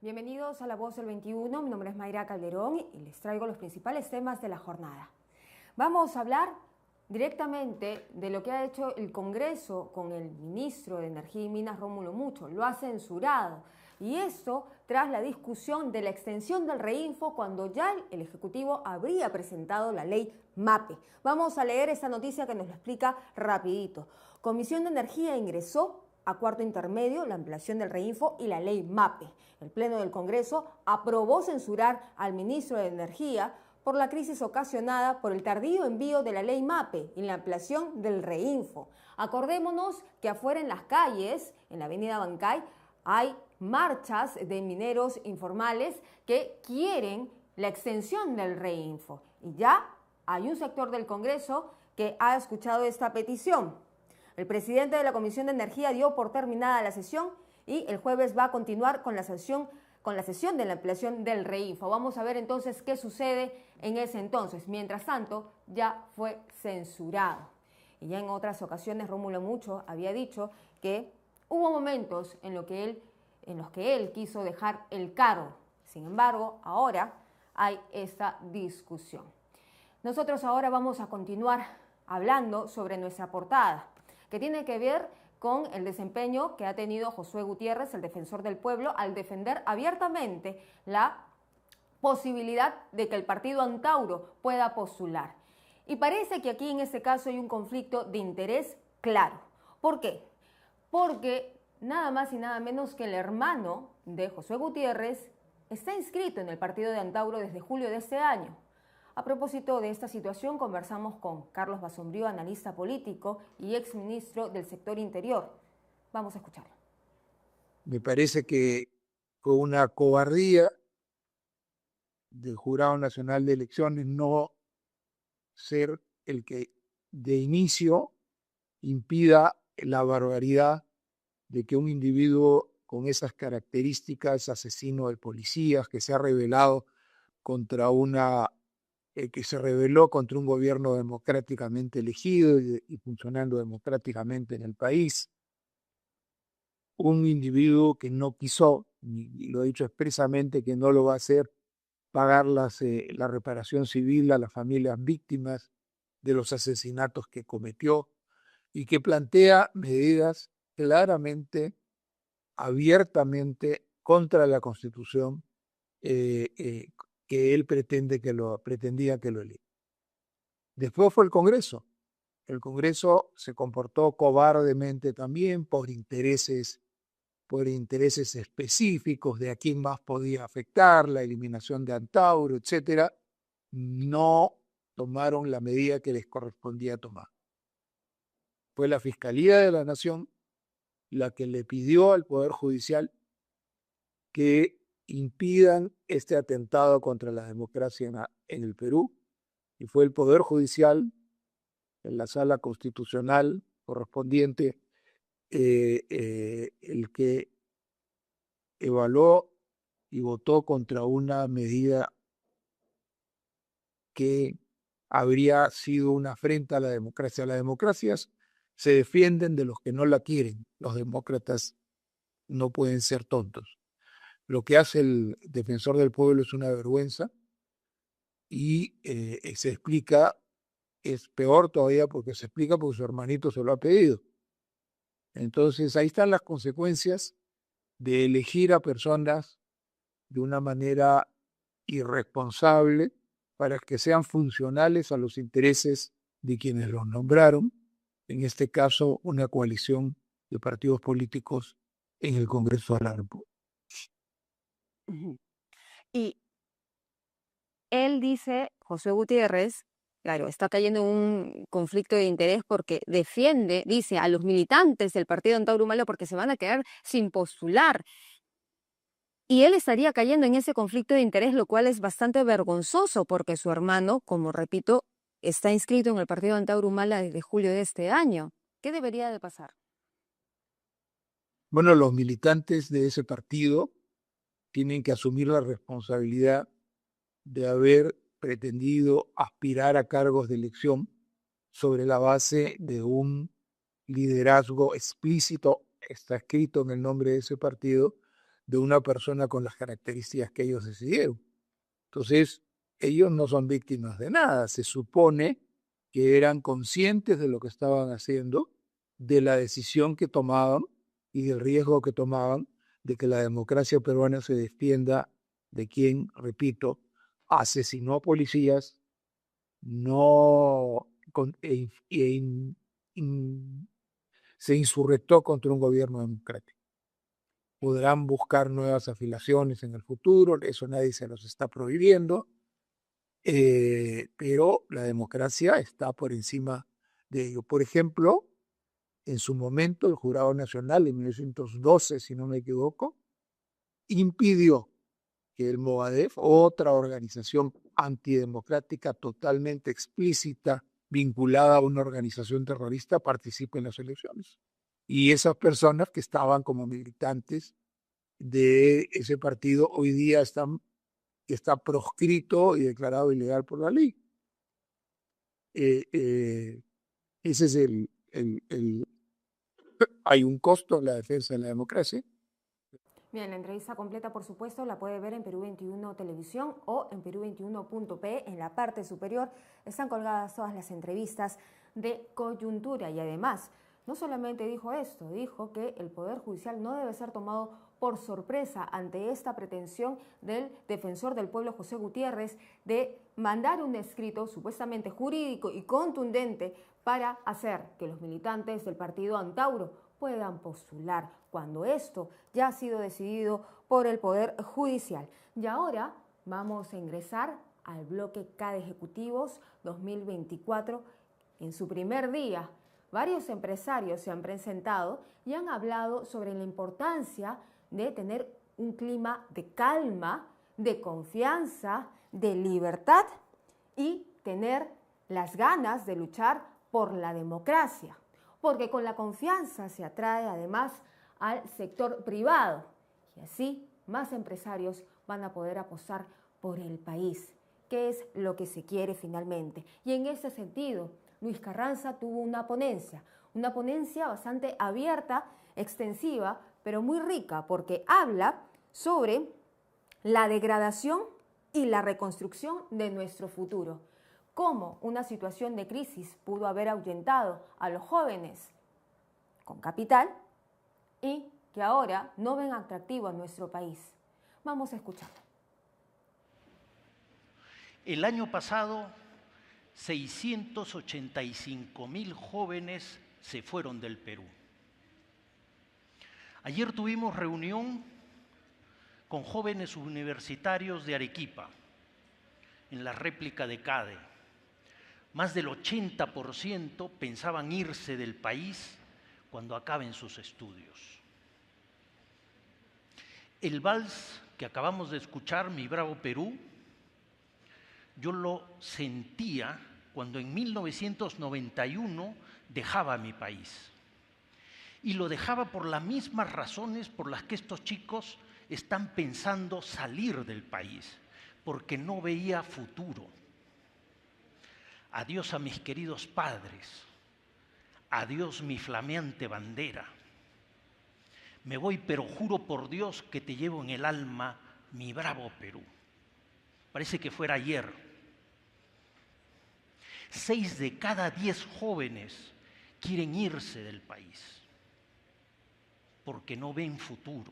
Bienvenidos a La Voz del 21, mi nombre es Mayra Calderón y les traigo los principales temas de la jornada. Vamos a hablar directamente de lo que ha hecho el Congreso con el ministro de Energía y Minas, Rómulo Mucho. Lo ha censurado, y esto tras la discusión de la extensión del reinfo cuando ya el Ejecutivo habría presentado la ley MAPE. Vamos a leer esta noticia que nos lo explica rapidito. Comisión de Energía ingresó a cuarto intermedio la ampliación del reinfo y la ley MAPE. El Pleno del Congreso aprobó censurar al ministro de Energía por la crisis ocasionada por el tardío envío de la ley MAPE y la ampliación del reinfo. Acordémonos que afuera en las calles, en la avenida Bancay, hay marchas de mineros informales que quieren la extensión del reinfo. Y ya hay un sector del Congreso que ha escuchado esta petición. El presidente de la Comisión de Energía dio por terminada la sesión y el jueves va a continuar con la sesión de la ampliación del reinfo. Vamos a ver entonces qué sucede en ese entonces. Mientras tanto, ya fue censurado. Y ya en otras ocasiones Rómulo Mucho había dicho que hubo momentos en los que él quiso dejar el cargo. Sin embargo, ahora hay esta discusión. Nosotros ahora vamos a continuar hablando sobre nuestra portada, que tiene que ver con el desempeño que ha tenido Josué Gutiérrez, el defensor del pueblo, al defender abiertamente la posibilidad de que el partido Antauro pueda postular. Y parece que aquí en este caso hay un conflicto de interés claro. ¿Por qué? Porque nada más y nada menos que el hermano de Josué Gutiérrez está inscrito en el partido de Antauro desde julio de este año. A propósito de esta situación, conversamos con Carlos Basombrío, analista político y exministro del sector interior. Vamos a escucharlo. Me parece que fue una cobardía del Jurado Nacional de Elecciones no ser el que de inicio impida la barbaridad de que un individuo con esas características, asesino de policías, que se ha rebelado que se rebeló contra un gobierno democráticamente elegido y funcionando democráticamente en el país, un individuo que no quiso, y lo he dicho expresamente que no lo va a hacer, pagar la reparación civil a las familias víctimas de los asesinatos que cometió y que plantea medidas claramente, abiertamente contra la Constitución que él pretendía que lo elija. Después fue el Congreso. El Congreso se comportó cobardemente también por intereses específicos de a quién más podía afectar, la eliminación de Antauro, etcétera. No tomaron la medida que les correspondía tomar. Fue la Fiscalía de la Nación la que le pidió al Poder Judicial que impidan este atentado contra la democracia en el Perú, y fue el Poder Judicial, en la Sala Constitucional correspondiente, el que evaluó y votó contra una medida que habría sido una afrenta a la democracia. Las democracias se defienden de los que no la quieren. Los demócratas no pueden ser tontos. Lo que hace el defensor del pueblo es una vergüenza y se explica, es peor todavía porque se explica porque su hermanito se lo ha pedido. Entonces ahí están las consecuencias de elegir a personas de una manera irresponsable para que sean funcionales a los intereses de quienes los nombraron, en este caso una coalición de partidos políticos en el Congreso de la República. Y él dice, Josué Gutiérrez, claro, está cayendo en un conflicto de interés porque defiende, dice, a los militantes del partido Antauro Humala porque se van a quedar sin postular. Y él estaría cayendo en ese conflicto de interés, lo cual es bastante vergonzoso porque su hermano, como repito, está inscrito en el partido Antauro Humala desde julio de este año. ¿Qué debería de pasar? Bueno, los militantes de ese partido tienen que asumir la responsabilidad de haber pretendido aspirar a cargos de elección sobre la base de un liderazgo explícito, está escrito en el nombre de ese partido, de una persona con las características que ellos decidieron. Entonces, ellos no son víctimas de nada. Se supone que eran conscientes de lo que estaban haciendo, de la decisión que tomaban y del riesgo que tomaban de que la democracia peruana se defienda de quien, repito, asesinó a policías, no se insurrectó contra un gobierno democrático. Podrán buscar nuevas afiliaciones en el futuro, eso nadie se los está prohibiendo, pero la democracia está por encima de ello. Por ejemplo, en su momento el Jurado Nacional, en 1912, si no me equivoco, impidió que el Movadef, otra organización antidemocrática totalmente explícita, vinculada a una organización terrorista, participe en las elecciones. Y esas personas que estaban como militantes de ese partido hoy día está proscrito y declarado ilegal por la ley. Ese es hay un costo en la defensa de la democracia. Bien, la entrevista completa, por supuesto, la puede ver en Perú 21 Televisión o en perú21.pe. En la parte superior están colgadas todas las entrevistas de coyuntura y además, no solamente dijo esto, dijo que el Poder Judicial no debe ser tomado por sorpresa ante esta pretensión del defensor del pueblo José Gutiérrez de mandar un escrito supuestamente jurídico y contundente para hacer que los militantes del partido Antauro puedan postular cuando esto ya ha sido decidido por el Poder Judicial. Y ahora vamos a ingresar al bloque K de Ejecutivos 2024. En su primer día, varios empresarios se han presentado y han hablado sobre la importancia de tener un clima de calma, de confianza, de libertad y tener las ganas de luchar por la democracia. Porque con la confianza se atrae además al sector privado y así más empresarios van a poder apostar por el país, que es lo que se quiere finalmente. Y en ese sentido, Luis Carranza tuvo una ponencia bastante abierta, extensiva, pero muy rica, porque habla sobre la degradación y la reconstrucción de nuestro futuro. Cómo una situación de crisis pudo haber ahuyentado a los jóvenes con capital y que ahora no ven atractivo a nuestro país. Vamos a escuchar. El año pasado, 685,000 jóvenes se fueron del Perú. Ayer tuvimos reunión con jóvenes universitarios de Arequipa, en la réplica de CADE. Más del 80% pensaban irse del país cuando acaben sus estudios. El vals que acabamos de escuchar, Mi Bravo Perú, yo lo sentía cuando en 1991 dejaba mi país. Y lo dejaba por las mismas razones por las que estos chicos están pensando salir del país, porque no veía futuro. Adiós a mis queridos padres, adiós mi flameante bandera. Me voy, pero juro por Dios que te llevo en el alma, mi bravo Perú. Parece que fuera ayer. 6 de cada 10 jóvenes quieren irse del país porque no ven futuro.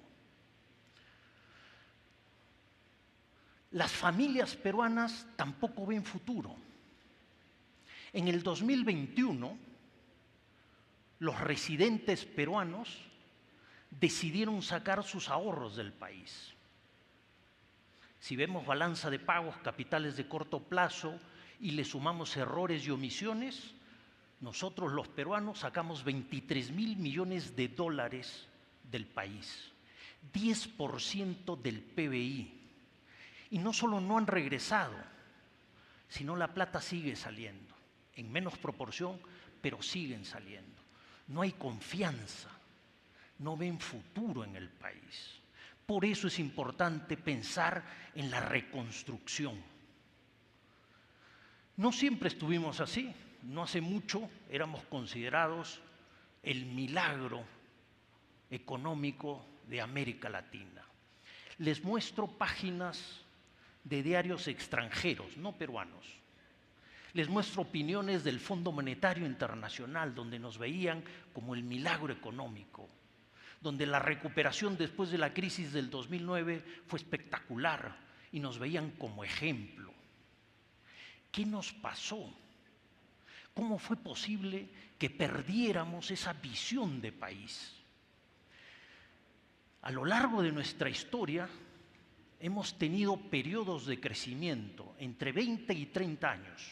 Las familias peruanas tampoco ven futuro. En el 2021, los residentes peruanos decidieron sacar sus ahorros del país. Si vemos balanza de pagos, capitales de corto plazo y le sumamos errores y omisiones, nosotros los peruanos sacamos 23,000 millones de dólares del país, 10% del PBI. Y no solo no han regresado, sino la plata sigue saliendo, en menos proporción, pero siguen saliendo. No hay confianza, no ven futuro en el país. Por eso es importante pensar en la reconstrucción. No siempre estuvimos así. No hace mucho éramos considerados el milagro económico de América Latina. Les muestro páginas de diarios extranjeros, no peruanos. Les muestro opiniones del Fondo Monetario Internacional, donde nos veían como el milagro económico, donde la recuperación después de la crisis del 2009 fue espectacular y nos veían como ejemplo. ¿Qué nos pasó? ¿Cómo fue posible que perdiéramos esa visión de país? A lo largo de nuestra historia hemos tenido periodos de crecimiento entre 20 y 30 años,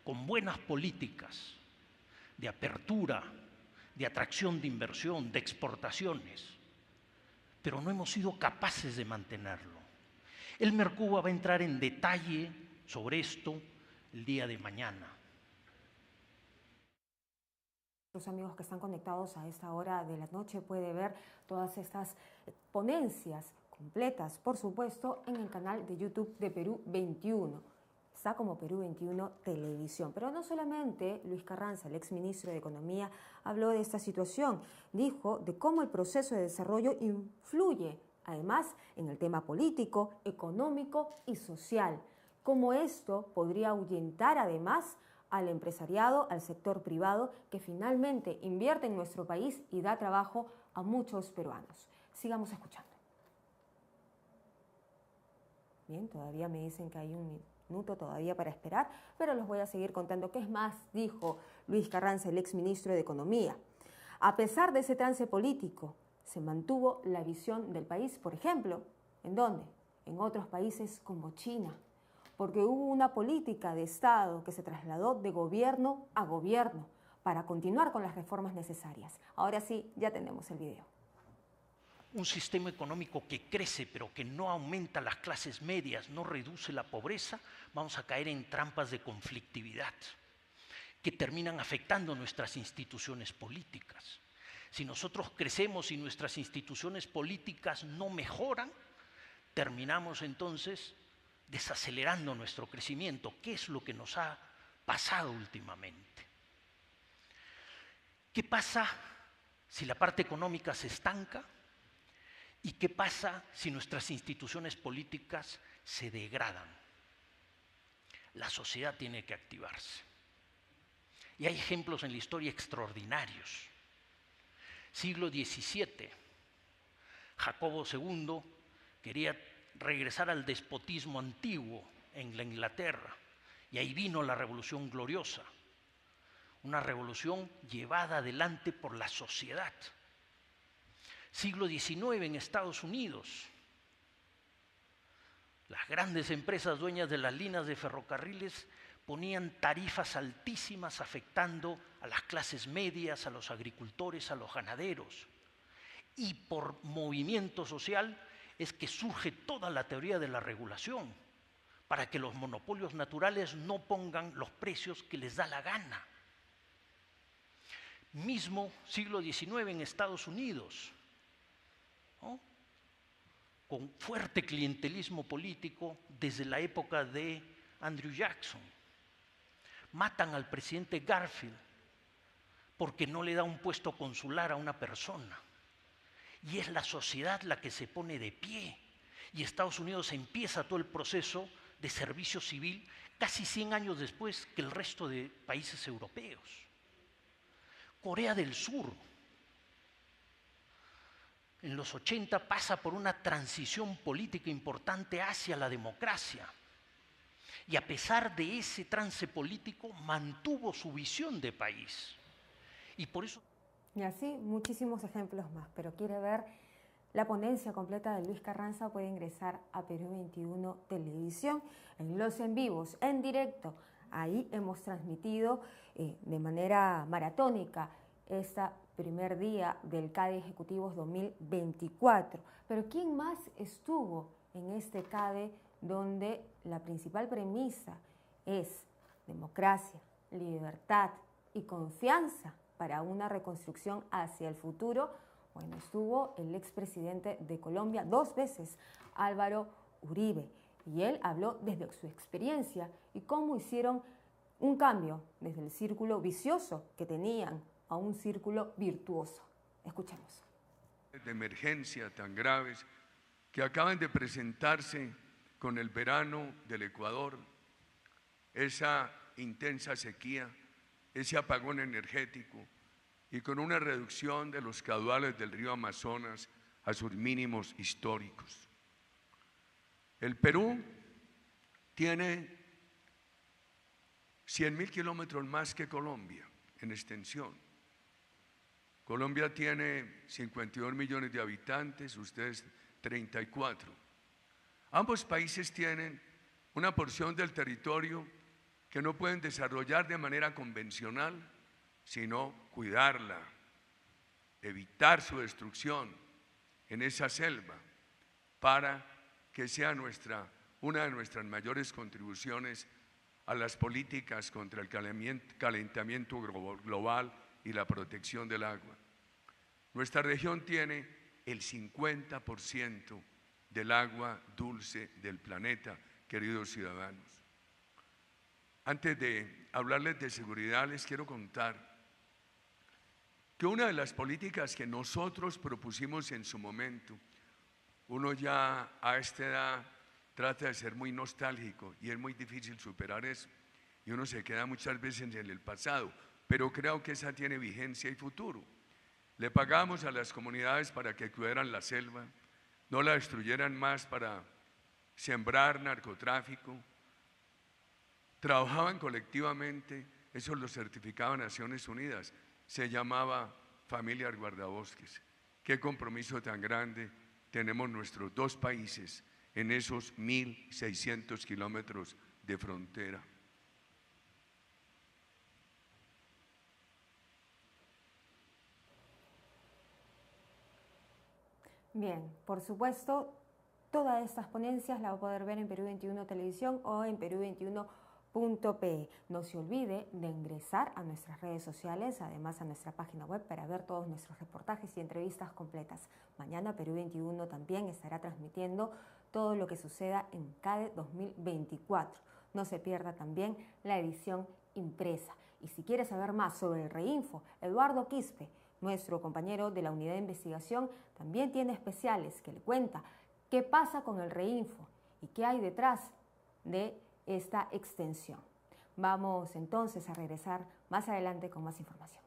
con buenas políticas de apertura, de atracción de inversión, de exportaciones, pero no hemos sido capaces de mantenerlo. Elmer Cuba va a entrar en detalle sobre esto el día de mañana. Los amigos que están conectados a esta hora de la noche pueden ver todas estas ponencias completas, por supuesto, en el canal de YouTube de Perú 21. Está como Perú 21 Televisión. Pero no solamente Luis Carranza, el exministro de Economía, habló de esta situación. Dijo de cómo el proceso de desarrollo influye, además, en el tema político, económico y social. Cómo esto podría ahuyentar, además, al empresariado, al sector privado, que finalmente invierte en nuestro país y da trabajo a muchos peruanos. Sigamos escuchando. Bien, todavía me dicen que hay un minuto todavía para esperar, pero los voy a seguir contando qué es más, dijo Luis Carranza, el exministro de Economía. A pesar de ese trance político, se mantuvo la visión del país, por ejemplo, ¿en dónde? En otros países como China, porque hubo una política de Estado que se trasladó de gobierno a gobierno para continuar con las reformas necesarias. Ahora sí, ya tenemos el video. Un sistema económico que crece pero que no aumenta las clases medias, no reduce la pobreza, vamos a caer en trampas de conflictividad que terminan afectando nuestras instituciones políticas. Si nosotros crecemos y nuestras instituciones políticas no mejoran, terminamos entonces desacelerando nuestro crecimiento, que es lo que nos ha pasado últimamente. ¿Qué pasa si la parte económica se estanca? ¿Y qué pasa si nuestras instituciones políticas se degradan? La sociedad tiene que activarse. Y hay ejemplos en la historia extraordinarios. Siglo XVII, Jacobo II quería regresar al despotismo antiguo en la Inglaterra, y ahí vino la Revolución Gloriosa, una revolución llevada adelante por la sociedad. Siglo XIX en Estados Unidos, las grandes empresas dueñas de las líneas de ferrocarriles ponían tarifas altísimas afectando a las clases medias, a los agricultores, a los ganaderos. Y por movimiento social es que surge toda la teoría de la regulación, para que los monopolios naturales no pongan los precios que les da la gana. Mismo siglo XIX en Estados Unidos, ¿no? Con fuerte clientelismo político desde la época de Andrew Jackson. Matan al presidente Garfield porque no le da un puesto consular a una persona. Y es la sociedad la que se pone de pie. Y Estados Unidos empieza todo el proceso de servicio civil casi 100 años después que el resto de países europeos. Corea del Sur, en los 80 pasa por una transición política importante hacia la democracia. Y a pesar de ese trance político, mantuvo su visión de país. Y por eso... Y así muchísimos ejemplos más, pero quiere ver la ponencia completa de Luis Carranza, puede ingresar a Perú 21 Televisión, en los en vivos, en directo. Ahí hemos transmitido de manera maratónica este primer día del CADE Ejecutivos 2024. Pero ¿quién más estuvo en este CADE donde la principal premisa es democracia, libertad y confianza para una reconstrucción hacia el futuro? Bueno, estuvo el expresidente de Colombia 2 veces, Álvaro Uribe, y él habló desde su experiencia y cómo hicieron un cambio desde el círculo vicioso que tenían a un círculo virtuoso. Escuchemos. De emergencia tan graves que acaban de presentarse con el verano del Ecuador, esa intensa sequía, ese apagón energético y con una reducción de los caudales del río Amazonas a sus mínimos históricos. El Perú tiene 100.000 kilómetros más que Colombia en extensión. Colombia tiene 52 millones de habitantes, ustedes 34. Ambos países tienen una porción del territorio que no pueden desarrollar de manera convencional, sino cuidarla, evitar su destrucción en esa selva para que sea una de nuestras mayores contribuciones a las políticas contra el calentamiento global y la protección del agua. Nuestra región tiene el 50% del agua dulce del planeta, queridos ciudadanos. Antes de hablarles de seguridad, les quiero contar que una de las políticas que nosotros propusimos en su momento, uno ya a esta edad trata de ser muy nostálgico y es muy difícil superar eso, y uno se queda muchas veces en el pasado, pero creo que esa tiene vigencia y futuro. Le pagamos a las comunidades para que cuidaran la selva, no la destruyeran más para sembrar narcotráfico, trabajaban colectivamente, eso lo certificaba Naciones Unidas, se llamaba Familias Guardabosques. Qué compromiso tan grande tenemos nuestros dos países en esos 1.600 kilómetros de frontera. Bien, por supuesto, todas estas ponencias las va a poder ver en Perú 21 Televisión o en Perú21.pe. No se olvide de ingresar a nuestras redes sociales, además a nuestra página web para ver todos nuestros reportajes y entrevistas completas. Mañana Perú 21 también estará transmitiendo todo lo que suceda en CADE 2024. No se pierda también la edición impresa. Y si quiere saber más sobre el Reinfo, Eduardo Quispe, nuestro compañero de la unidad de investigación, también tiene especiales que le cuenta qué pasa con el Reinfo y qué hay detrás de esta extensión. Vamos entonces a regresar más adelante con más información.